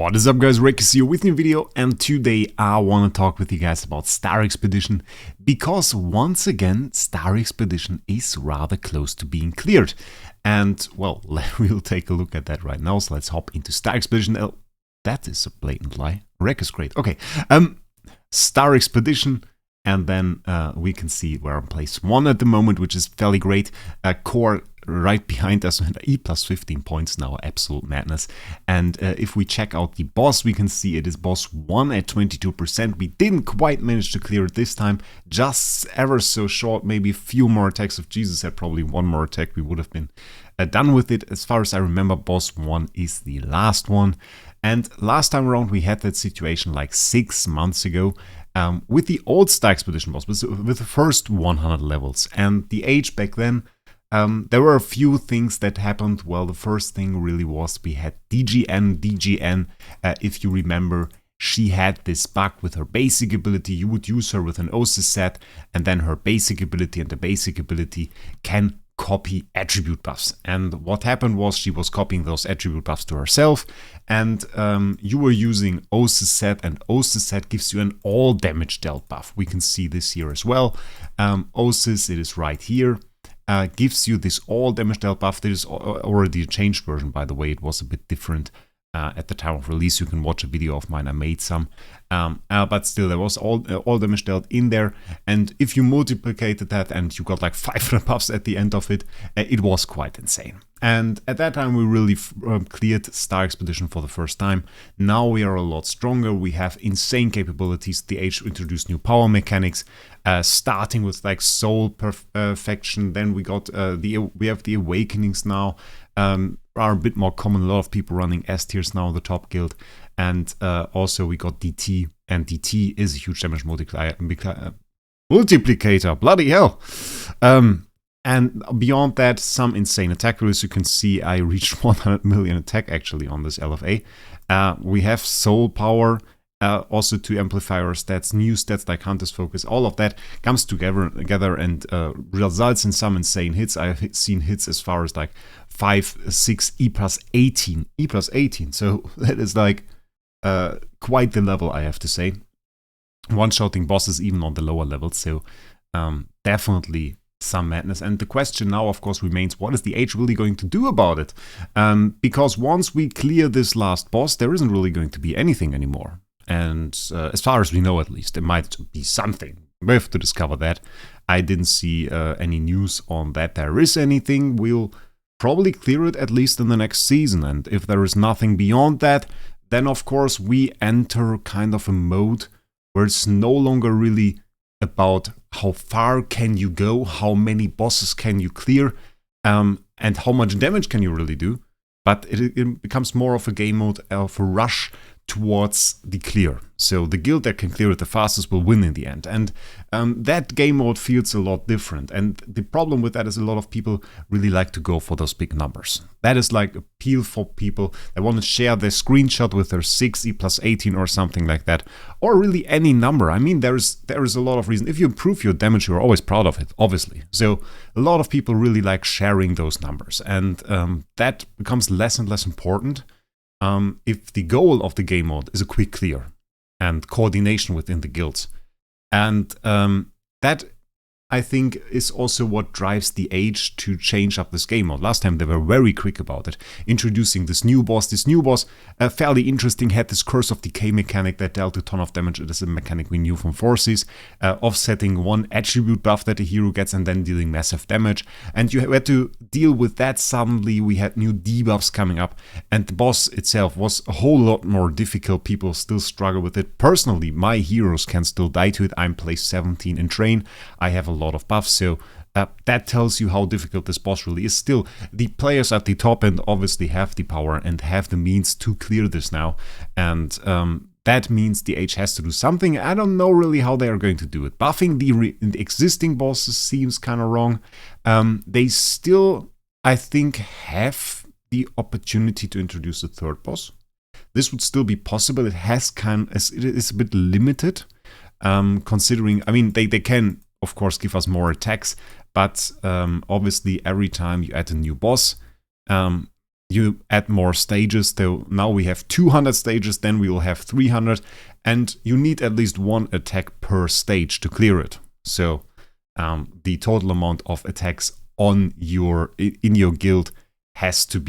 What is up, guys? Wraec is here with a new video, and today I want to talk with you guys about Star Expedition, because once again Star Expedition is rather close to being cleared. And well, we'll take a look at that right now. So let's hop into Star Expedition. Oh, that is a blatant lie. Wraec is great. Okay, Star Expedition, and then we can see we're on place 1 at the moment, which is fairly great. Core right behind us, and E plus 15 points now, absolute madness. And if we check out the boss, we can see it is boss 1 at 22%. We didn't quite manage to clear it this time, just ever so short, maybe a few more attacks. If Jesus had probably one more attack, we would have been done with it. As far as I remember, boss 1 is the last one. And last time around, we had that situation like 6 months ago, with the old Star Expedition boss, with the first 100 levels. And the age back then, there were a few things that happened. Well, the first thing really was we had DGN. If you remember, she had this bug with her basic ability. You would use her with an OSIS set, and then her basic ability and the basic ability can copy attribute buffs. And what happened was she was copying those attribute buffs to herself, and you were using OSIS set, and OSIS set gives you an all damage dealt buff. We can see this here as well. OSIS, it is right here. Gives you this all damage dealt buff. There is already a changed version, by the way. It was a bit different at the time of release. You can watch a video of mine. I made some, but still there was all damage dealt in there. And if you multiplicated that and you got like 500 buffs at the end of it, it was quite insane. And at that time we really cleared Star Expedition for the first time. Now we are a lot stronger. We have insane capabilities. The age introduced new power mechanics, starting with like soul perfection. Then we got we have the awakenings now. Are a bit more common. A lot of people running S tiers now, the top guild. And also we got DT, and DT is a huge damage multiplicator. Bloody hell. And beyond that, some insane attack rules. You can see I reached 100 million attack actually on this LFA. We have soul power, also to amplify our stats, new stats like Hunter's Focus. All of that comes together and results in some insane hits. I've seen hits as far as like 5, 6, E plus 18. E plus 18. So that is like quite the level, I have to say. One-shotting bosses even on the lower levels. So definitely some madness. And the question now, of course, remains, what is the age really going to do about it? Because once we clear this last boss, there isn't really going to be anything anymore. And as far as we know, at least, it might be something. We have to discover that. I didn't see any news on that there is anything. We'll probably clear it at least in the next season. And if there is nothing beyond that, then of course we enter kind of a mode where it's no longer really about how far can you go, how many bosses can you clear, and how much damage can you really do. But it becomes more of a game mode of a rush towards the clear. So the guild that can clear it the fastest will win in the end. And that game mode feels a lot different. And the problem with that is a lot of people really like to go for those big numbers. That is like appeal for people that want to share their screenshot with their 6, E plus 18 or something like that. Or really any number. I mean, there is a lot of reason. If you improve your damage, you're always proud of it, obviously. So a lot of people really like sharing those numbers. And that becomes less and less important if the goal of the game mode is a quick clear and coordination within the guilds. And that, I think, is also what drives the age to change up this game mode. Last time they were very quick about it, introducing this new boss. This new boss, fairly interesting, had this Curse of Decay mechanic that dealt a ton of damage. It is a mechanic we knew from Forces, offsetting one attribute buff that a hero gets and then dealing massive damage. And you had to deal with that. Suddenly we had new debuffs coming up, and the boss itself was a whole lot more difficult. People still struggle with it. Personally, my heroes can still die to it. I'm place 17 in Train. I have a lot of buffs, so that tells you how difficult this boss really is. Still, the players at the top end obviously have the power and have the means to clear this now, and that means the age has to do something. I don't know really how they are going to do it. Buffing the existing bosses seems kind of wrong. They still, I think, have the opportunity to introduce a third boss. This would still be possible. It is a bit limited, considering, I mean, they can of course give us more attacks, but obviously every time you add a new boss, you add more stages. So now we have 200 stages, then we will have 300, and you need at least one attack per stage to clear it. So the total amount of attacks in your guild has to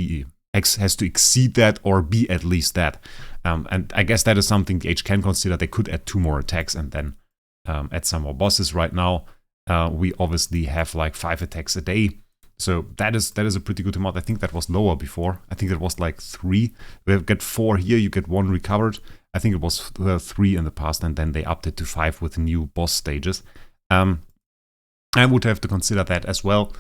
exceed that or be at least that. And I guess that is something the H can consider. They could add 2 more attacks and then add some more bosses. Right now, we obviously have like 5 attacks a day. So that is a pretty good amount. I think that was lower before. I think it was like 3. We get 4 here, you get 1 recovered. I think it was 3 in the past, and then they upped it to 5 with new boss stages. I would have to consider that as well.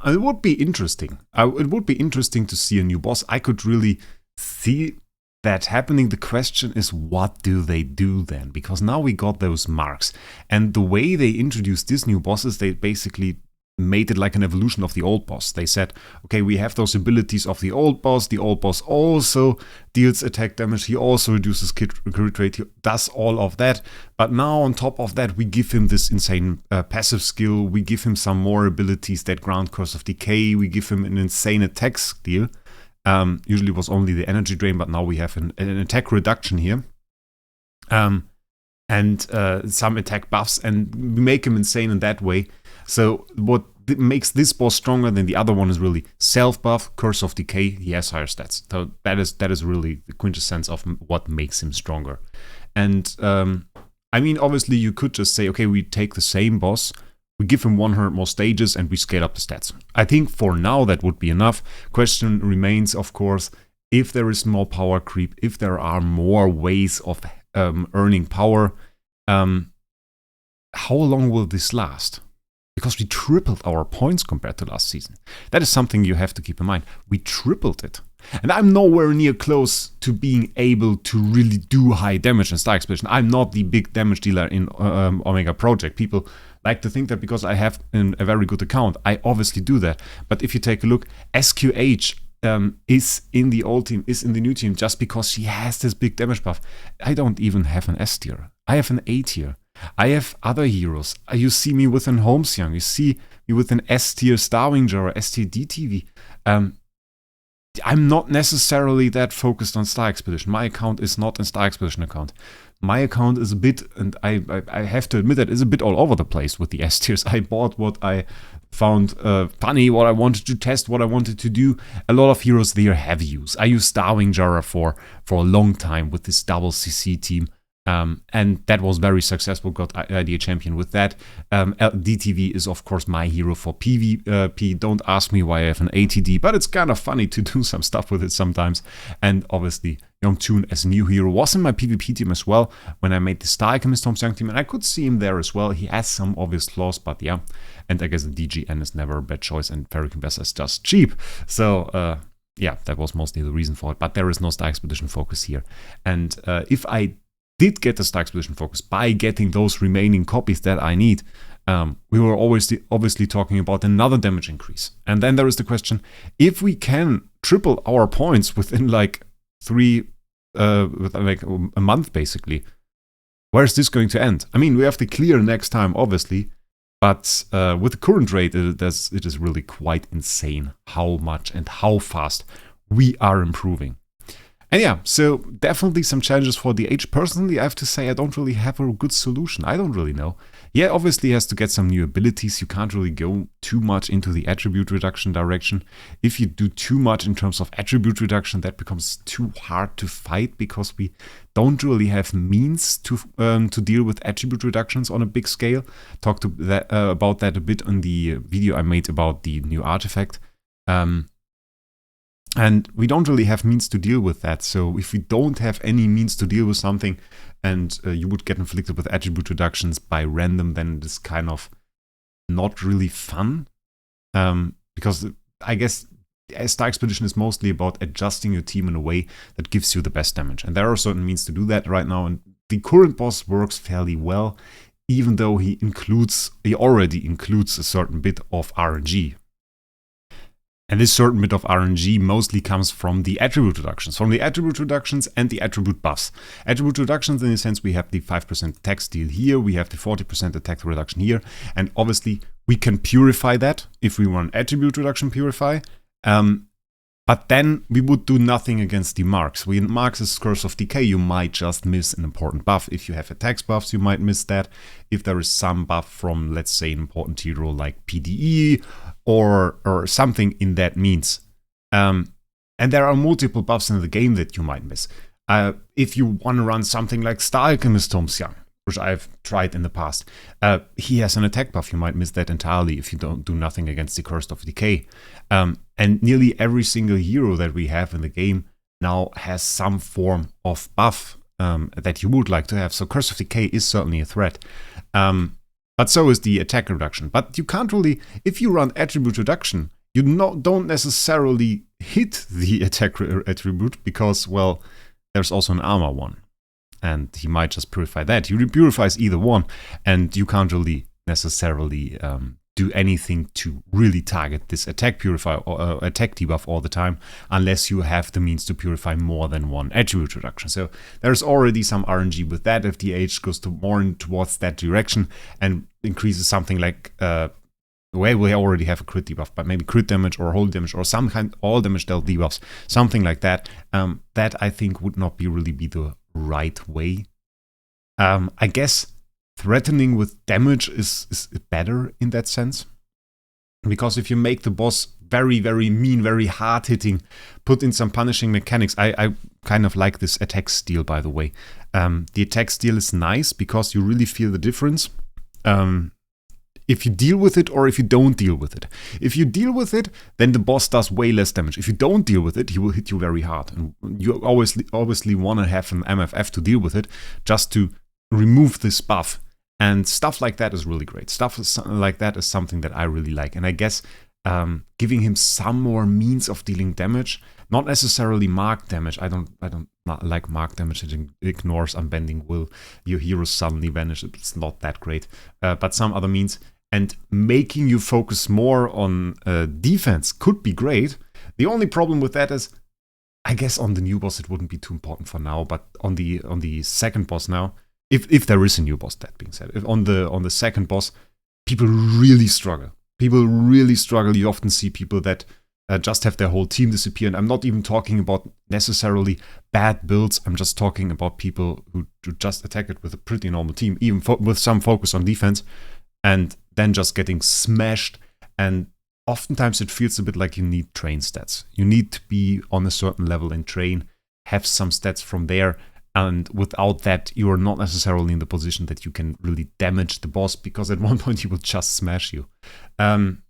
It would be interesting. It would be interesting to see a new boss. I could really see that happening. The question is, what do they do then? Because now we got those marks. And the way they introduced these new bosses, they basically made it like an evolution of the old boss. They said, okay, we have those abilities of the old boss. The old boss also deals attack damage. He also reduces crit rate. He does all of that. But now on top of that, we give him this insane passive skill. We give him some more abilities that grant Curse of Decay. We give him an insane attack skill. Usually it was only the energy drain, but now we have an attack reduction here. And some attack buffs, and we make him insane in that way. So what makes this boss stronger than the other one is really self-buff, Curse of Decay. He has higher stats. So that is really the quintessence of what makes him stronger. And I mean, obviously you could just say, okay, we take the same boss, we give him 100 more stages, and we scale up the stats. I think for now that would be enough. Question remains, of course, if there is more power creep, if there are more ways of earning power, how long will this last? Because we tripled our points compared to last season. That is something you have to keep in mind. We tripled it. And I'm nowhere near close to being able to really do high damage in Star Expedition. I'm not the big damage dealer in Omega Project. People like to think that because I have a very good account, I obviously do that. But if you take a look, SQH is in the old team, is in the new team, just because she has this big damage buff. I don't even have an S tier. I have an A tier. I have other heroes. You see me with an Holmesian. You see me with an S tier Starwinger or S tier DTV. I'm not necessarily that focused on Star Expedition. My account is not a Star Expedition account. My account is a bit, and I have to admit that, is a bit all over the place with the S tiers. I bought what I found funny, what I wanted to test, what I wanted to do. A lot of heroes there have use. I used Starwinger for a long time with this double CC team. And that was very successful, got idea champion with that. DTV is of course my hero for PvP. Don't ask me why I have an ATD, but it's kind of funny to do some stuff with it sometimes. And obviously Yongchun as a new hero was in my PvP team as well when I made the Star Alchemist Tom's Young team, and I could see him there as well. He has some obvious flaws, but yeah. And I guess the DGN is never a bad choice, and Ferric Investor is just cheap. So yeah, that was mostly the reason for it. But there is no Star Expedition focus here. And if I did get the Star Expedition focus by getting those remaining copies that I need, we were always obviously talking about another damage increase. And then there is the question, if we can triple our points within like a month basically, where is this going to end? I mean, we have to clear next time obviously, but with the current rate it is really quite insane how much and how fast we are improving. And yeah, so definitely some challenges for the H. Personally, I have to say I don't really have a good solution. I don't really know. Yeah, obviously he has to get some new abilities. You can't really go too much into the attribute reduction direction. If you do too much in terms of attribute reduction, that becomes too hard to fight because we don't really have means to deal with attribute reductions on a big scale. Talked about that a bit on the video I made about the new artifact. And we don't really have means to deal with that. So if we don't have any means to deal with something and you would get inflicted with attribute reductions by random, then it is kind of not really fun. Because I guess Star Expedition is mostly about adjusting your team in a way that gives you the best damage. And there are certain means to do that right now. And the current boss works fairly well, even though he already includes a certain bit of RNG. And this certain bit of RNG mostly comes from the attribute reductions, and the attribute buffs. Attribute reductions, in a sense, we have the 5% attack steal here, we have the 40% attack reduction here, and obviously we can purify that if we run attribute reduction purify. But But then we would do nothing against the marks. With Marks' Curse of Decay, you might just miss an important buff. If you have attacks buffs, you might miss that. If there is some buff from, let's say, an important hero like PDE or something in that means. And there are multiple buffs in the game that you might miss. If you want to run something like Star Alchemist Tomsiang, which I've tried in the past, he has an attack buff. You might miss that entirely if you don't do nothing against the Curse of Decay. And nearly every single hero that we have in the game now has some form of buff that you would like to have. So Curse of Decay is certainly a threat. But so is the attack reduction. But you can't really, if you run attribute reduction, you don't necessarily hit the attack attribute because, well, there's also an armor one. And he might just purify that. He purifies either one, and you can't really necessarily do anything to really target this attack purify or attack debuff all the time, unless you have the means to purify more than one attribute reduction. So there's already some RNG with that. If the H goes more towards that direction and increases something like well, we already have a crit debuff, but maybe crit damage or hold damage or some kind all damage dealt debuffs, something like that. That I think would not really be the right way. I guess threatening with damage is better in that sense, because if you make the boss very, very mean, very hard hitting, put in some punishing mechanics. I kind of like this attack steal, by the way. The attack steal is nice because you really feel the difference if you deal with it or if you don't deal with it. If you deal with it, then the boss does way less damage. If you don't deal with it, he will hit you very hard. And you obviously want to have an MFF to deal with it, just to remove this buff. And stuff like that is really great. Stuff like that is something that I really like. And I guess giving him some more means of dealing damage, not necessarily mark damage. I don't like mark damage. It ignores unbending will. Your heroes suddenly vanish. It's not that great. But some other means. And making you focus more on defense could be great. The only problem with that is, I guess on the new boss it wouldn't be too important for now. But on the second boss now, if there is a new boss, that being said, if on the second boss, people really struggle. People really struggle. You often see people that just have their whole team disappear. And I'm not even talking about necessarily bad builds. I'm just talking about people who just attack it with a pretty normal team, even with some focus on defense, and then just getting smashed. And oftentimes it feels a bit like you need train stats. You need to be on a certain level in train, have some stats from there. And without that, you are not necessarily in the position that you can really damage the boss, because at one point he will just smash you. Then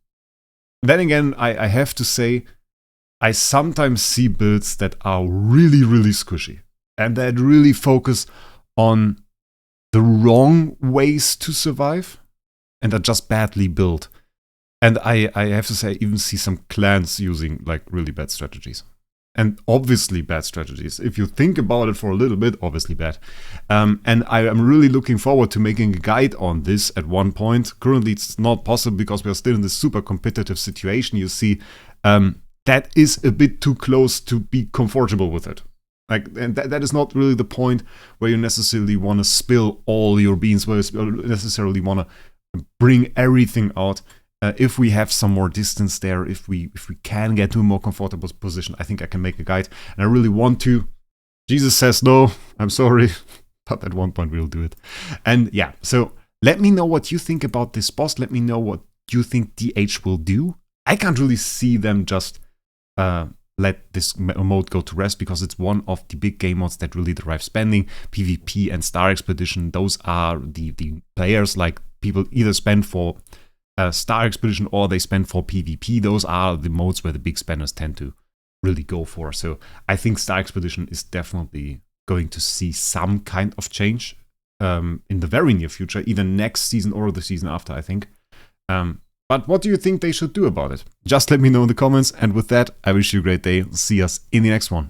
again, I have to say, I sometimes see builds that are really, really squishy and that really focus on the wrong ways to survive and are just badly built. And I have to say, I even see some clans using like really bad strategies. And obviously bad strategies. If you think about it for a little bit, obviously bad. And I am really looking forward to making a guide on this at one point. Currently it's not possible because we are still in this super competitive situation. You see, that is a bit too close to be comfortable with it. And that is not really the point where you necessarily want to spill all your beans, where you necessarily want to bring everything out. If we have some more distance there, if we can get to a more comfortable position, I think I can make a guide. And I really want to. Jesus says no, I'm sorry, but at one point we'll do it. And yeah, so let me know what you think about this boss. Let me know what you think DH will do. I can't really see them just let this mode go to rest, because it's one of the big game modes that really derive spending. PvP and Star Expedition, those are the players, like people either spend for Star Expedition or they spend for PvP. Those are the modes where the big spenders tend to really go for. So I think Star Expedition is definitely going to see some kind of change in the very near future, either next season or the season after, I think. But what do you think they should do about it? Just let me know in the comments. And with that, I wish you a great day. See us in the next one.